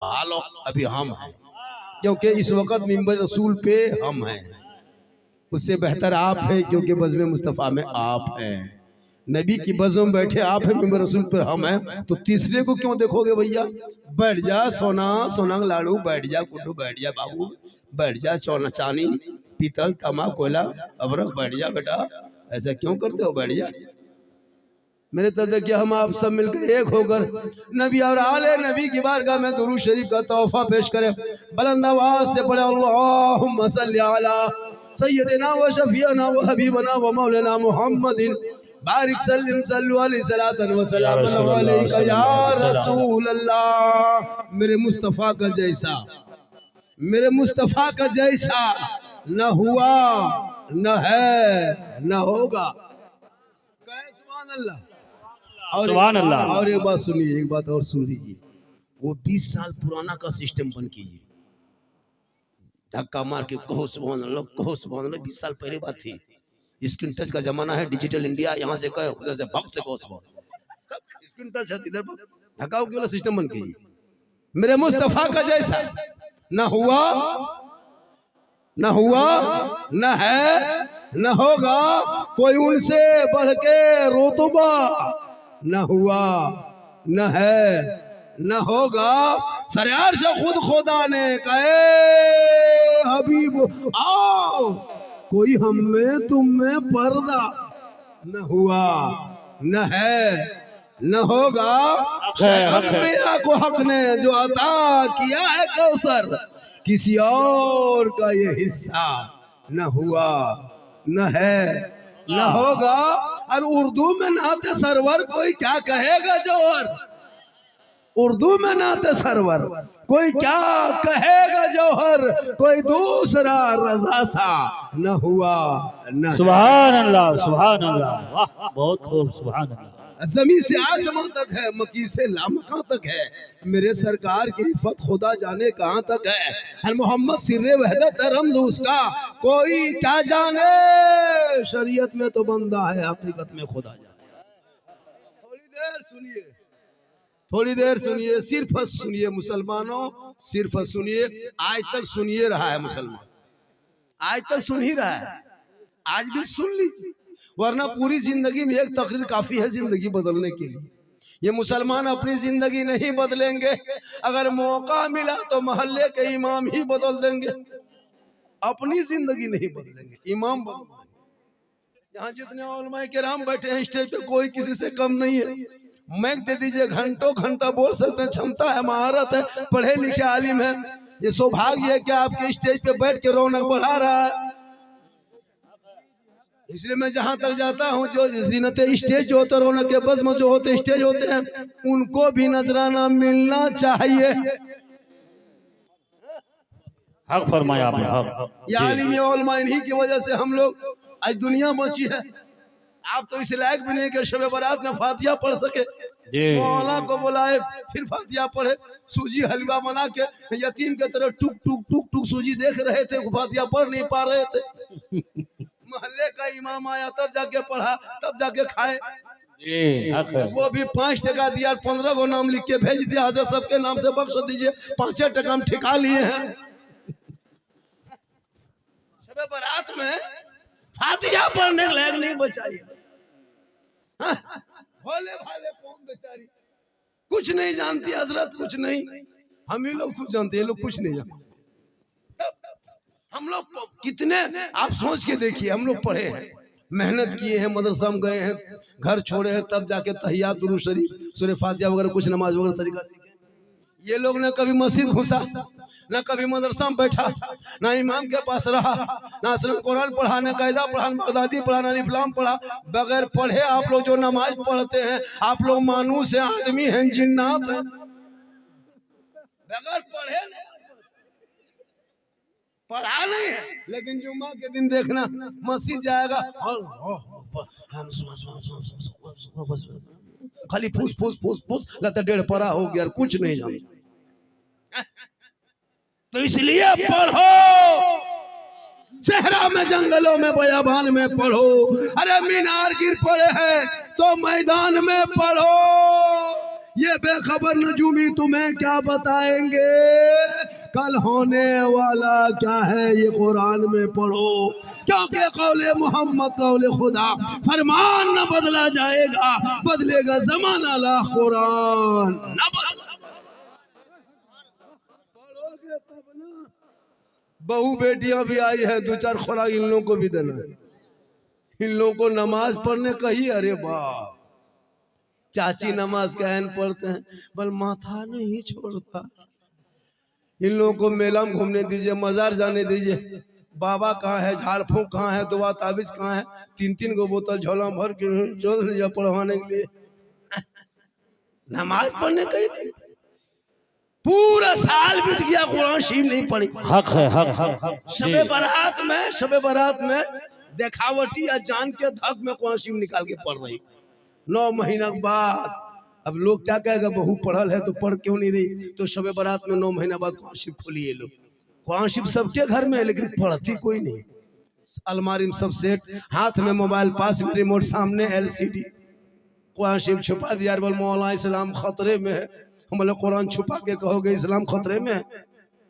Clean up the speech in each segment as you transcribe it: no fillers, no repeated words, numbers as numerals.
हालो अभी हम हैं, क्योंकि इस वक्त मिंबर रसूल पे हम हैं। उससे बेहतर आप हैं, क्योंकि बज़्म मुस्तफ़ा में आप हैं। नबी की बज़्म में बैठे आप हैं, मिंबर रसूल पर हम हैं, तो तीसरे को क्यों देखोगे भैया? बैठ जा सोना सोनंग लाड़ू, बैठ जा कुड्डू, बैठ जा बाबू, बैठ जा चौना चानी पीतल तमा कोयला अबरख, बैठ जा बेटा। ऐसा क्यों करते हो? बैठ जा। मेरे तो देखिए हम आप सब मिलकर एक होकर नबी और आले नबी की बारगाह में दुरूद शरीफ का तोहफा पेश करें। बुलंद आवाज से पढ़े अल्लाहुम्मा सल्ली अला सय्यदिना व शफीना व हबीबना व मौलाना मुहम्मदिन बारिक सल्लिम सल्लु अलैहि सलातन व सलाम अलैका या रसूल अल्लाह। मेरे मुस्तफ़ा का जैसा, मेरे मुस्तफ़ा का जैसा न हुआ न है न होगा। सुभान अल्लाह। और एक बात सुनिए, एक बात और सुन लीजिए। वो 20 साल पुराना का सिस्टम बंद कीजिए। धक्का मार के कहो सुभान अल्लाह, कहो सुभान अल्लाह। 20 साल पहले बात थी। स्क्रीन टच का जमाना है, डिजिटल इंडिया। यहाँ से कहो, उधर से भक्त से कहो सुभान। स्क्रीन टच है, इधर धक्का के वाला सिस्टम बंद कीजिए। मेरे मुस्तफा का जैसा न हुआ न हुआ न है न होगा, कोई उनसे बढ़ के रुतबा न हुआ न है न होगा। सरयार से खुद खुदा ने कहे हबीब आओ, कोई हम में तुम में पर्दा न हुआ न है न होगा। अम्बिया को हक ने जो अता किया है कौसर, किसी और का ये हिस्सा न हुआ न है न होगा। और उर्दू में नाते सरवर कोई क्या कहेगा जौहर, उर्दू में नाते सरवर कोई क्या कहेगा जौहर, कोई दूसरा रजा सा न हुआ न। सुभान अल्लाह, सुभान अल्लाह, वाह बहुत खूब, सुभान अल्लाह। जमीन से आसमां तक है, मकी से लामका तक है, मेरे सरकार की रिफत खुदा जाने कहाँ तक है। और मोहम्मद सिर्रे वहदत रम्ज उसका कोई क्या जाने, शरीयत में तो बंदा है, हकीकत में खुदा जाने। थोड़ी देर सुनिए, थोड़ी देर सुनिए, सिर्फ सुनिए मुसलमानों, सिर्फ सुनिए। आज तक सुनिए रहा है मुसलमान, आज तक सुन ही रहा है, आज भी सुन लीजिए, वरना पूरी जिंदगी में एक तकरीर काफी है जिंदगी बदलने के लिए। ये मुसलमान अपनी जिंदगी नहीं बदलेंगे, अगर मौका मिला तो मोहल्ले के इमाम ही बदल देंगे, अपनी जिंदगी नहीं बदलेंगे, इमाम बदलेंगे। यहाँ जितने उलमाए किराम बैठे हैं स्टेज पे, कोई किसी से कम नहीं है। मैक दे दीजिए, घंटों घंटा बोल सकते हैं, क्षमता है, महारत है, पढ़े लिखे आलिम है। ये सौभाग्य है कि आपके स्टेज पे बैठ के रौनक बढ़ा रहा है। इसलिए मैं जहां तक जाता हूं, जो जीनत स्टेज जो होते, रौनक के बज़्म जो होते स्टेज होते हैं, उनको भी नजराना मिलना चाहिए। हक फरमाया आपने, हक। ये आलिम उलमा, इन्हीं की वजह से हम लोग आज दुनिया बची है। आप तो इस लायक भी नहीं कि शब बारात में फातिहा पढ़ सके, मौला को बुलाए फिर फातिहा पढ़े। सूजी हलवा बना के यतीम के तरह टुक टुक टुक टुक सूजी देख रहे थे, फातिहा पढ़ नहीं पा रहे थे। मोहल्ले का इमाम आया तब जाके पढ़ा, तब जाके खाए। वो भी 5 टका दिया, 15 को नाम लिख के भेज दिया, हजरत सबके नाम से बख्श दीजिए, 5 टका हम ठिका लिए हैं। शब बारात में फातिहा पढ़ने के लायक नहीं बचाइए। भोले भाले कौन बेचारी कुछ नहीं जानती, हजरत कुछ नहीं, हम ही लोग कुछ जानते हैं, लोग कुछ नहीं जानते। हम लोग कितने, आप सोच के देखिए, हम लोग पढ़े हैं, मेहनत किए हैं, मदरसा में गए हैं, घर छोड़े हैं, तब जाके तहियात दुरूद शरीफ सूरह फातिहा वगैरह कुछ नमाज वगैरह तरीका सीखे। ये लोग ना कभी मस्जिद घुसा, ना कभी मदरसा में बैठा, ना इमाम के पास रहा, ना असलन कुरान पढ़ा, ना कायदा पढ़ा, ना बगदादी पढ़ा, ना इस्लाम पढ़ा। बगैर पढ़े आप लोग जो नमाज पढ़ते हैं, आप लोग मानूस हैं, आदमी हैं, जिन्नात हैं। बगैर पढ़े पढ़ा नहीं है, लेकिन जुम्मा के दिन देखना मस्जिद जाएगा और खाली फूस फूस फूस फूस लगता 1.5 परा हो गया, कुछ नहीं जानता। तो इसलिए पढ़ो, सहरा में, जंगलों में, बयाबान में पढ़ो। अरे मीनार गिर पड़े हैं तो मैदान में पढ़ो। ये बेखबर नजूमी तुम्हें क्या बताएंगे, कल होने वाला क्या है ये कुरान में पढ़ो, क्योंकि कौले मोहम्मद कौले खुदा, फरमान न बदला जाएगा, बदलेगा जमाना ला कुरान न बदला। पढ़ोगे तब ना। बहू बेटियां भी आई है, दो चार खुराक इन लोगों को भी देना है। इन लोगों को नमाज पढ़ने कही, अरे वाह चाची नमाज कहन पढ़ते हैं, बल माथा नहीं छोड़ता। इन लोगों को मेला में घूमने दीजिए, मजार जाने दीजिए, बाबा कहाँ है, झाड़ फूक कहाँ है, दुआ ताबीज कहाँ है, तीन तीन गो बोतल झोला भर के चल दीजिए पढ़वाने के लिए। नमाज पढ़ने कहीं नहीं, पूरा साल बीत गया कुरान शरीफ नहीं पढ़ी। हक है, हक शबे बारात में देखावटी या जान के धक में कुरान शरीफ निकाल के पढ़ रही। 9 महीना के बाद अब लोग क्या कहेगा, बहू पढ़ल है तो पढ़ क्यों नहीं रही, तो शबे बारात में 9 महीना बाद कुरान शरीफ खोलिए लोग। कुरान शरीफ सबके घर में है लेकिन पढ़ती कोई नहीं। अलमारी में सब सेट, हाथ में मोबाइल, पास में रिमोट, सामने LCD, कुरान शरीफ छुपा दिया। बोल मौला इस्लाम खतरे में है, हम बोले कुरान छुपा के कहोगे इस्लाम खतरे में है,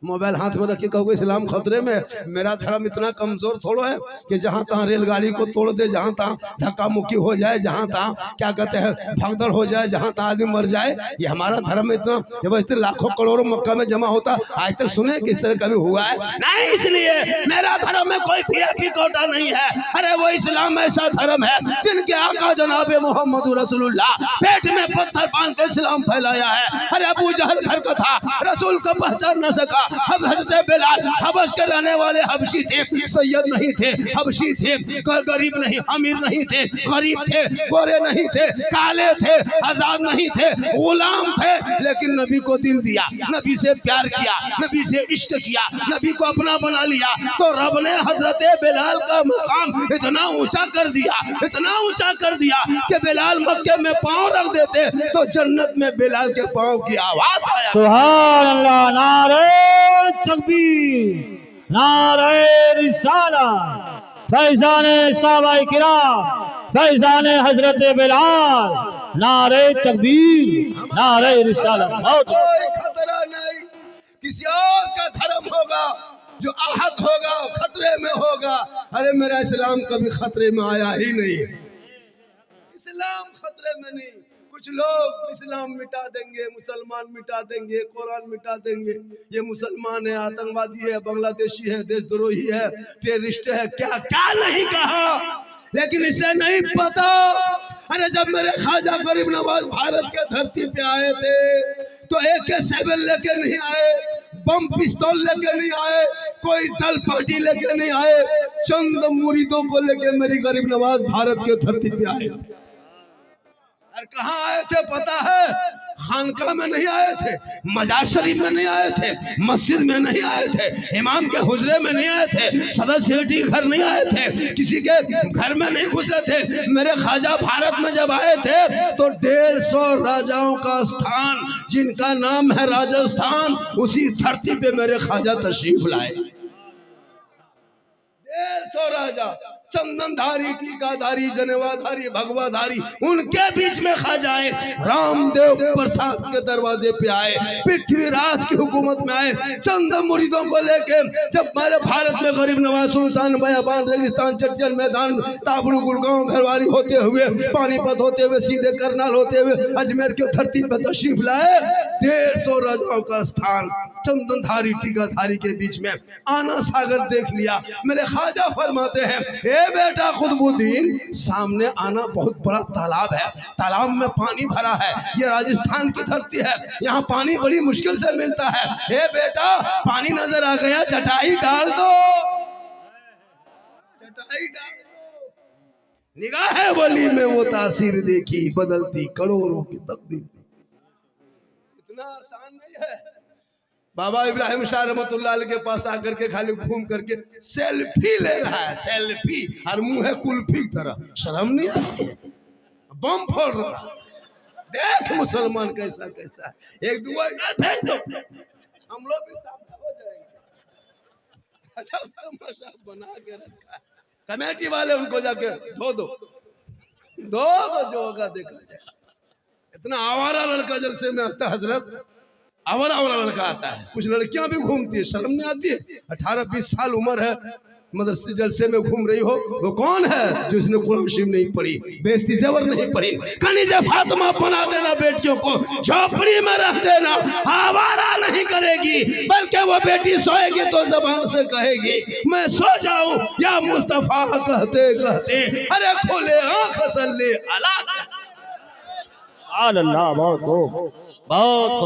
मोबाइल हाथ में रख के कहोगे इस्लाम खतरे में। मेरा धर्म इतना कमजोर थोड़ा है कि जहाँ तहाँ रेलगाड़ी को तोड़ दे, जहाँ तहाँ धक्का मुक्की हो जाए, जहाँ तहाँ क्या कहते हैं भगदड़ हो जाए, जहाँ तहाँ आदमी मर जाए, ये हमारा धर्म इतना जबरदस्ती लाखों करोड़ों मक्का में जमा होता, आज तक सुने किस तरह कभी हुआ है नहीं। इसलिए मेरा धर्म में कोई VIP कोटा नहीं है। अरे वो इस्लाम ऐसा धर्म है जिनके आका जनाब मोहम्मद रसूलुल्लाह पेट में पत्थर बांध के इस्लाम फैलाया है। अरे अबू जहल घर का था, रसूल को पहचान न सका। अब हज़रत बिलाल हबश के रहने वाले हबशी थे, सैयद नहीं थे, हबशी थे, गरीब नहीं, अमीर नहीं थे, गरीब थे, गोरे नहीं थे, काले थे, आजाद नहीं थे, गुलाम थे, लेकिन नबी को दिल दिया, नबी से प्यार किया, नबी से इश्क किया, नबी को अपना बना लिया, तो रब ने हजरत बिलाल का मकाम इतना ऊंचा कर दिया, इतना ऊंचा कर दिया कि बिलाल मक्के में पांव रख देते तो जन्नत में बिलाल के पांव की आवाज आया। सुभान अल्लाह, नारे तकबीर, नारे रिसालत, फैज़ाने सहाबाए किराम, फैज़ाने हजरत बिलाल, नारे तकबीर, नारे रिसालत। कोई खतरा नहीं, किसी और का धर्म होगा जो आहत होगा, खतरे में होगा। अरे मेरा इस्लाम कभी खतरे में आया ही नहीं, इस्लाम खतरे में नहीं। कुछ लोग इस्लाम मिटा देंगे, मुसलमान मिटा देंगे, कुरान मिटा देंगे, ये मुसलमान है, आतंकवादी है, बांग्लादेशी है, देशद्रोही है, टेररिस्ट है, क्या क्या नहीं कहा, लेकिन इसे नहीं पता। अरे जब मेरे ख्वाजा गरीब नवाज भारत के धरती पे आए थे तो AK-7 लेके नहीं आए, बम पिस्तौल लेके नहीं आए, कोई दल पार्टी लेके नहीं आए, चंद मुरीदों को लेके मेरी गरीब नवाज भारत के धरती पे आए। और कहाँ आए थे पता है? खानका में नहीं आए थे, मजार शरीफ में नहीं आए थे, मस्जिद में नहीं आए थे, इमाम के हुजरे में नहीं आए थे, सदर सेठी घर नहीं आए थे, किसी के घर में नहीं घुसे थे। मेरे ख्वाजा भारत में जब आए थे तो 150 राजाओं का स्थान जिनका नाम है राजस्थान, उसी धरती पे मेरे ख्वाजा तशरीफ लाए। 150 राजा, चंदनधारी, टीकाधारी, जनेवाधारी, भगवाधारी, उनके बीच में ख्वाजाए रामदेव प्रसाद के दरवाजे पे आए, पृथ्वीराज की हुकूमत में आए, चंद मुरीदों को लेके जब मेरे भारत में गरीब नवाज, सुल्तान, बयाबान, रेगिस्तान, चर्चल मैदान, ताबड़ू, गुड़गांव, भरवारी होते हुए, पानीपत होते हुए, सीधे करनाल होते हुए अजमेर की धरती पर तशरीफ लाए। 150 राजाओं का स्थान चंदनधारी, टीकाधारी के बीच में आना सागर देख लिया। मेरे ख्वाजा फरमाते हैं, ए बेटा खुतबुद्दीन, सामने आना बहुत बड़ा तालाब है, तालाब में पानी भरा है, ये राजस्थान की धरती है, यहाँ पानी बड़ी मुश्किल से मिलता है। ए बेटा पानी नजर आ गया, चटाई डाल दो, चटाई डाल दो। निगाह वली में वो तासीर देखी, बदलती करोड़ों की तकदीर। इतना आसान नहीं है। बाबा इब्राहिम शाह रहमतुल्लाह अलैह के पास आकर के खाली घूम करके सेल्फी ले रहा है, सेल्फी, और मुंह है कुल्फी की तरह, शर्म नहीं आती है, बम फोड़ रहा। देख मुसलमान कैसा कैसा है, एक दुआ इधर फेंक दो, हम लोग भी सामने हो जाएंगे। अच्छा तमाशा बना के रखा है कमेटी वाले, उनको जाके धो दो, जो होगा देखा जाए। इतना आवारा लड़का जलसे में आता है हजरत, आवारा लड़का आता है। कुछ लड़कियां भी घूमती है, शर्म नहीं आती है? 18-20 साल उम्र है, मदरसे जलसे में घूम रही हो, वो कौन है जो इसने कुरान शरीफ नहीं पढ़ी, बेइज्जती ज़बर नहीं पढ़ी? कनीज़े फातिमा बना देना बेटियों को, झोपड़ी में रख देना, आवारा नहीं करेगी, बल्कि वो बेटी सोएगी तो जबान से कहेगी मैं सो जाऊं या मुस्तफा कहते कहते अरे खोले आंख सल्ले अला। अल्लाह बहुत खूब, बहुत खूब।